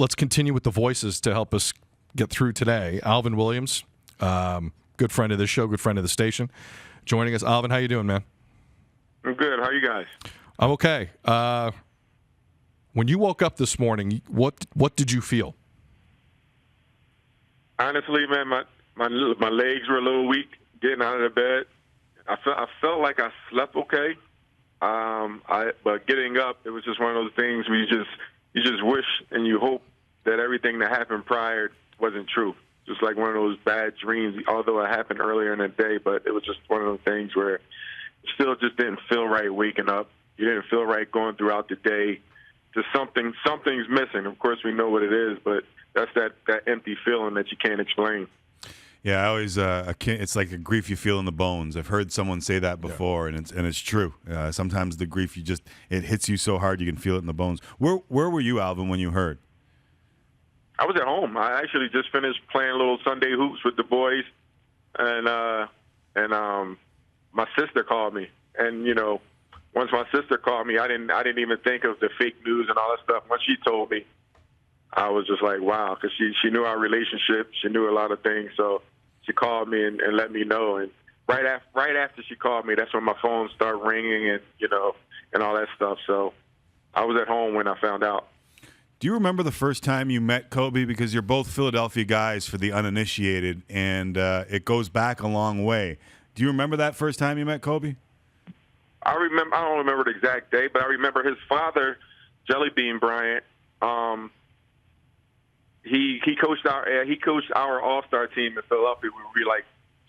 let's continue with the voices to help us get through today. Alvin Williams, good friend of this show, good friend of the station, joining us. Alvin, how you doing, man? I'm good. How are you guys? I'm okay. When you woke up this morning, what did you feel? Honestly, man, my legs were a little weak getting out of the bed. I felt like I slept okay. But getting up, it was just one of those things where you just wish and you hope that everything that happened prior wasn't true. Just like one of those bad dreams, although it happened earlier in the day, but it was just one of those things where it still just didn't feel right waking up. You didn't feel right going throughout the day. Just something's missing. Of course, we know what it is, but that's that empty feeling that you can't explain. Yeah, I always it's like a grief you feel in the bones. I've heard someone say that before, and it's true. Sometimes the grief it hits you so hard you can feel it in the bones. Where were you, Alvin, when you heard? I was at home. I actually just finished playing little Sunday hoops with the boys, and my sister called me. And once my sister called me, I didn't even think of the fake news and all that stuff. Once she told me, I was just like, wow, because she knew our relationship. She knew a lot of things, so she called me and let me know. And right after she called me, that's when my phone started ringing and and all that stuff. So I was at home when I found out. Do you remember the first time you met Kobe? Because you're both Philadelphia guys for the uninitiated, and it goes back a long way. Do you remember that first time you met Kobe? I don't remember the exact day, but I remember his father, Jelly Bean Bryant. He coached our All-Star team in Philadelphia. We were like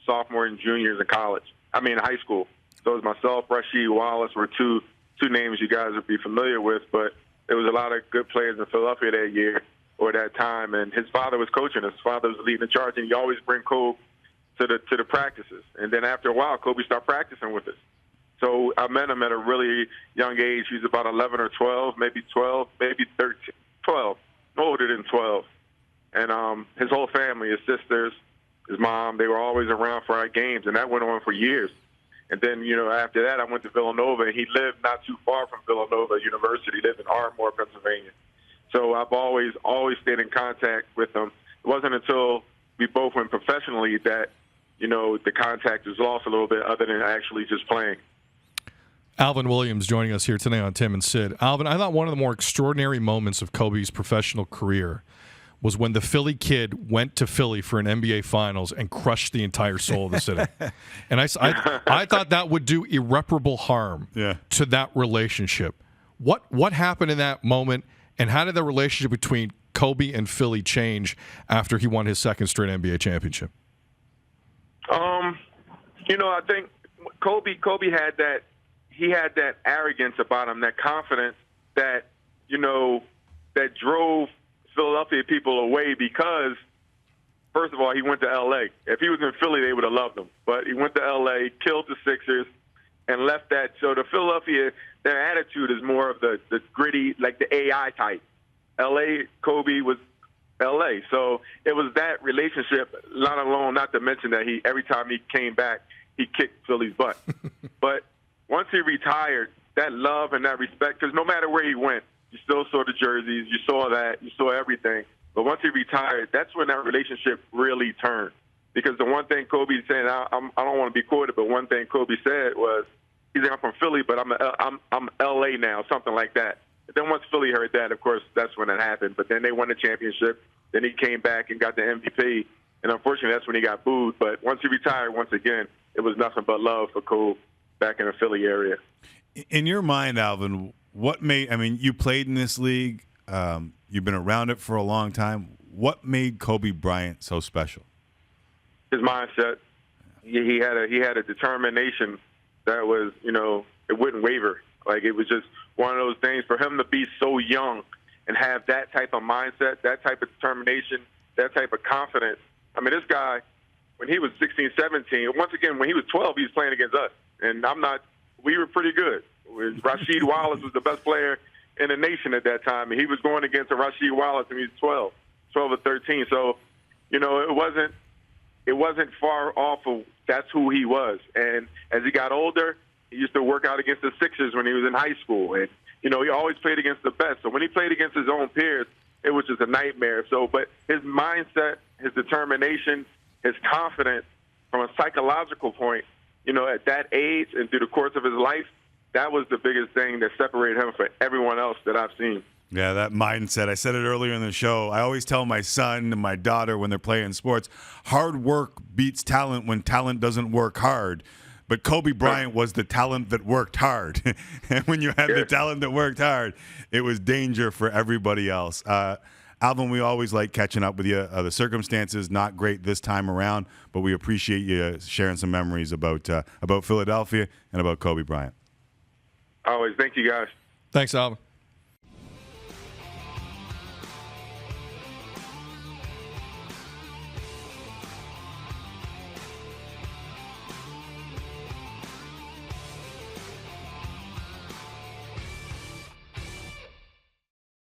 sophomores and juniors in high school. So it was myself, Rasheed Wallace were two names you guys would be familiar with, but there was a lot of good players in Philadelphia that year or that time, and his father was coaching us. His father was leading the charge, and he always bring Kobe to the practices. And then after a while, Kobe started practicing with us. So I met him at a really young age. He was about 11 or 12, maybe 12, maybe 13, 12, no older than 12. And his whole family, his sisters, his mom, they were always around for our games, and that went on for years. And then, after that, I went to Villanova, and he lived not too far from Villanova University. He lived in Ardmore, Pennsylvania. So I've always stayed in contact with him. It wasn't until we both went professionally that, the contact was lost a little bit other than actually just playing. Alvin Williams joining us here today on Tim and Sid. Alvin, I thought one of the more extraordinary moments of Kobe's professional career was when the Philly kid went to Philly for an NBA Finals and crushed the entire soul of the city. And I thought that would do irreparable harm to that relationship. What happened in that moment, and how did the relationship between Kobe and Philly change after he won his second straight NBA championship? I think Kobe had that. He had that arrogance about him, that confidence that that drove Philadelphia people away because, first of all, he went to L.A. If he was in Philly, they would have loved him. But he went to L.A., killed the Sixers, and left that. So the Philadelphia, their attitude is more of the gritty, like the AI type. L.A., Kobe was L.A. So it was that relationship, not to mention that every time he came back, he kicked Philly's butt. But once he retired, that love and that respect, because no matter where he went, you still saw the jerseys, you saw that, you saw everything. But once he retired, that's when that relationship really turned. Because the one thing Kobe said, I don't want to be quoted, but one thing Kobe said was, he's like, I'm from Philly, but I'm L.A. now, something like that. But then once Philly heard that, of course, that's when it happened. But then they won the championship. Then he came back and got the MVP. And unfortunately, that's when he got booed. But once he retired, once again, it was nothing but love for Kobe back in the Philly area. In your mind, Alvin, you played in this league. You've been around it for a long time. What made Kobe Bryant so special? His mindset. He had a determination that was, it wouldn't waver. Like, it was just one of those things for him to be so young and have that type of mindset, that type of determination, that type of confidence. I mean, this guy, when he was 16, 17, once again, when he was 12, he was playing against us. And we were pretty good. Rasheed Wallace was the best player in the nation at that time, and he was going against a Rasheed Wallace when he was 12 or 13. So, it wasn't far off of that's who he was. And as he got older, he used to work out against the Sixers when he was in high school. And, he always played against the best. So when he played against his own peers, it was just a nightmare. So, but his mindset, his determination, his confidence from a psychological point, at that age and through the course of his life, that was the biggest thing that separated him from everyone else that I've seen. Yeah, that mindset. I said it earlier in the show. I always tell my son and my daughter when they're playing sports, hard work beats talent when talent doesn't work hard. But Kobe Bryant was the talent that worked hard. And when you had the talent that worked hard, it was danger for everybody else. Alvin, we always like catching up with you. The circumstances not great this time around, but we appreciate you sharing some memories about Philadelphia and about Kobe Bryant. Always. Thank you, guys. Thanks, Alvin.